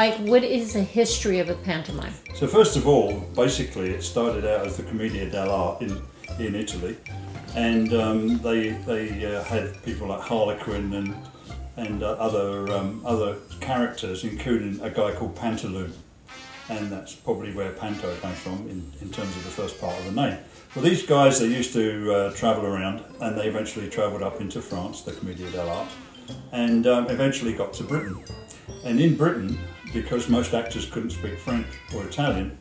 Mike, what is the history of a pantomime? So first of all, basically it started out as the Commedia dell'arte in Italy, and they had people like Harlequin and other characters, including a guy called Pantaloon, and that's probably where Panto comes from in terms of the first part of the name. Well, these guys, they used to travel around, and they eventually travelled up into France, the Commedia dell'arte, and eventually got to Britain. And in Britain, because most actors couldn't speak French or Italian,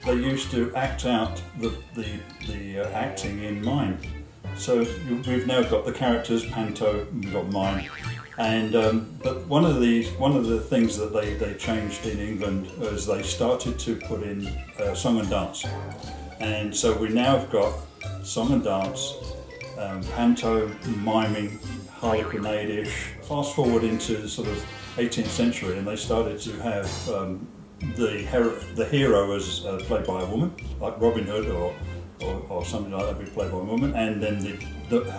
they used to act out the acting in mime. So we've now got the characters Panto, we've got mime, and but one of the things that they changed in England is they started to put in song and dance, and so we now have got song and dance, panto, miming, harlequinade-ish. Fast forward into sort of 18th century, and they started to have the hero as played by a woman, like Robin Hood or something like that, be played by a woman, and then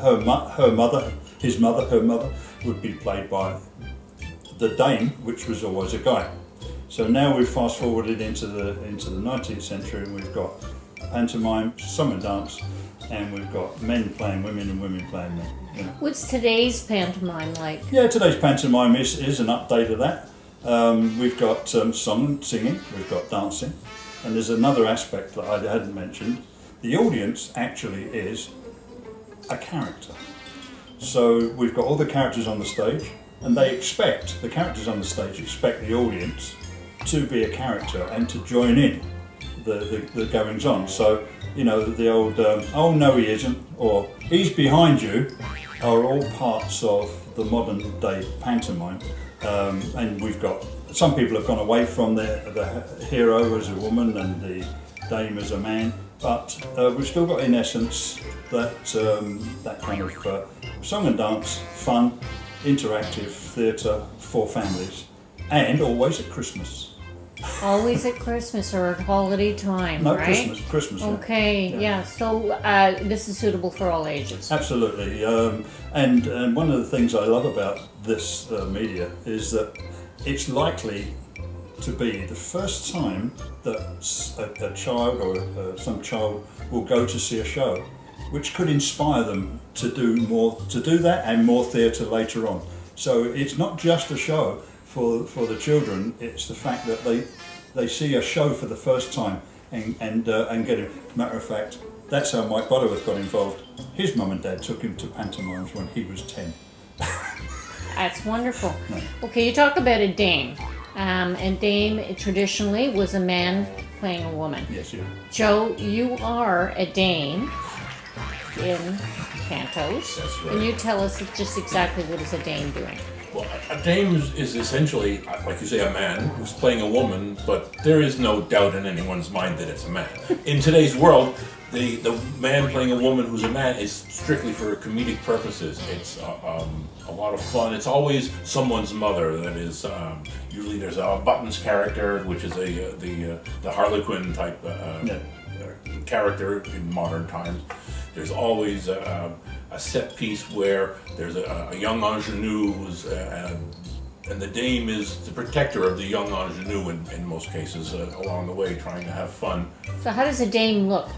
her mother would be played by the dame, which was always a guy. So now we've fast forwarded into the 19th century, and we've got pantomime, song and dance, and we've got men playing women and women playing men. You know. What's today's pantomime like? Yeah, today's pantomime is an update of that. We've got song and singing, we've got dancing, and there's another aspect that I hadn't mentioned. The audience actually is a character. So we've got all the characters on the stage, and the characters on the stage expect the audience to be a character and to join in the goings on. So, you know, the old, oh no he isn't, or he's behind you, are all parts of the modern day pantomime. And we've got, some people have gone away from the hero as a woman and the dame as a man, but we've still got in essence that kind of song and dance, fun, interactive theatre for families, and always at Christmas. Always at Christmas or at holiday time, No, right? Christmas. Okay, yeah. So this is suitable for all ages. Absolutely, and one of the things I love about this media is that it's likely to be the first time that a child or some child will go to see a show, which could inspire them to do that and more theatre later on. So it's not just a show for the children, it's the fact that they see a show for the first time and get it. Matter of fact, that's how Mike Butterworth got involved. His mum and dad took him to pantomimes when he was 10. That's wonderful. No. Okay, you talk about a dame. And dame traditionally was a man playing a woman. Yes, yeah. Joe, you are a dame in pantos. That's right. And you tell us just exactly what is a dame doing. Well, a dame is essentially, like you say, a man who's playing a woman, but there is no doubt in anyone's mind that it's a man. In today's world, the man playing a woman who's a man is strictly for comedic purposes. It's a lot of fun. It's always someone's mother. That is, usually there's a Buttons character, which is the Harlequin type character in modern times. There's always a set piece where there's a young ingenue who's, and the dame is the protector of the young ingenue in most cases along the way, trying to have fun. So how does a dame look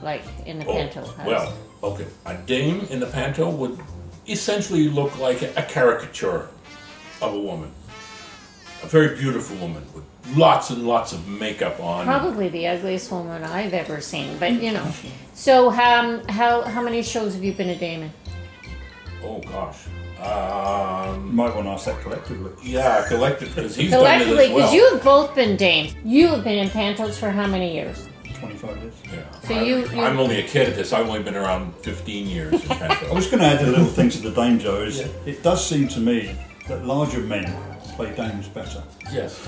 like in the panto? Well, okay, a dame in the panto would essentially look like a caricature of a woman. A very beautiful woman with lots and lots of makeup on. Probably the ugliest woman I've ever seen, but you know. So how many shows have you been a dame in? Oh gosh. You might want to ask that collectively. Yeah, collectively, because he's done it Collectively, as because well. you have both been dames. You have been in pantos for how many years? 25 years. Yeah. So I'm only a kid at this. I've only been around 15 years in panto. I was going to add a little thing to the dame, Joe. It does seem to me that larger men play dames better. Yes.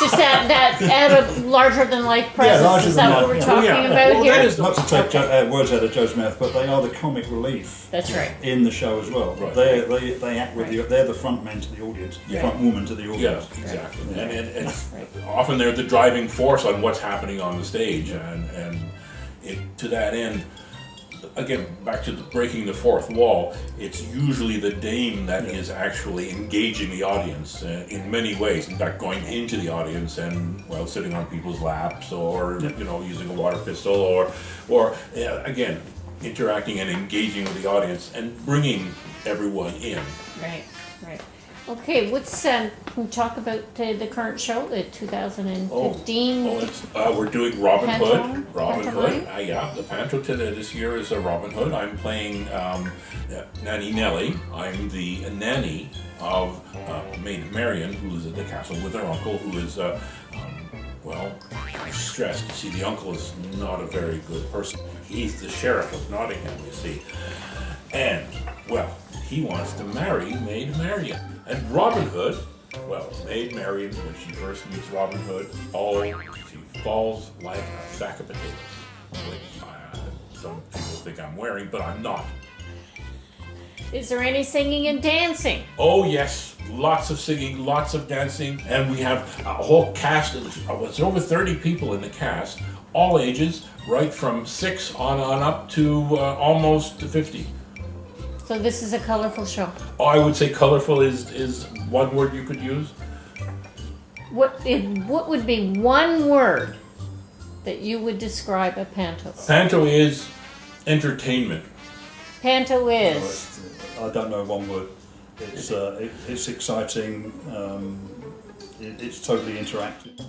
just that out of larger than life presence. larger Is than that what life, we're yeah. talking Yeah. about Well, here? that is- Not to take words out of Joe's mouth, but they are the comic relief. That's right. In the show as well. Right. They act with they're the front men to the audience, Yeah. front woman to the audience. Yeah, exactly. Yeah. And Right. often they're the driving force on what's happening on the stage, and to that end, again, back to the breaking the fourth wall, it's usually the dame that is actually engaging the audience in many ways. In fact, going into the audience and, well, sitting on people's laps, or you know, using a water pistol, or again, interacting and engaging with the audience and bringing everyone in. Right, right. Okay, can you talk about the current show, the 2015? We're doing Robin Hood. Pantomime? Robin Hood. Pantomime? Yeah, the Panto this year is a Robin Hood. I'm playing Nanny Nellie. I'm the nanny of Maid Marian, who is at the castle with her uncle, who is, well, stressed. See, the uncle is not a very good person. He's the sheriff of Nottingham, you see. And, well, he wants to marry Maid Marian. And Robin Hood, well, Maid Marian, when she first meets Robin Hood, she falls like a sack of potatoes, which some people think I'm wearing, but I'm not. Is there any singing and dancing? Oh yes, lots of singing, lots of dancing, and we have a whole cast of, it's over 30 people in the cast, all ages, right from 6 on up to almost 50. So this is a colorful show. Oh, I would say colorful is one word you could use. What would be one word that you would describe a panto? Panto is entertainment. Panto is. I don't know one word. It's exciting. It's totally interactive.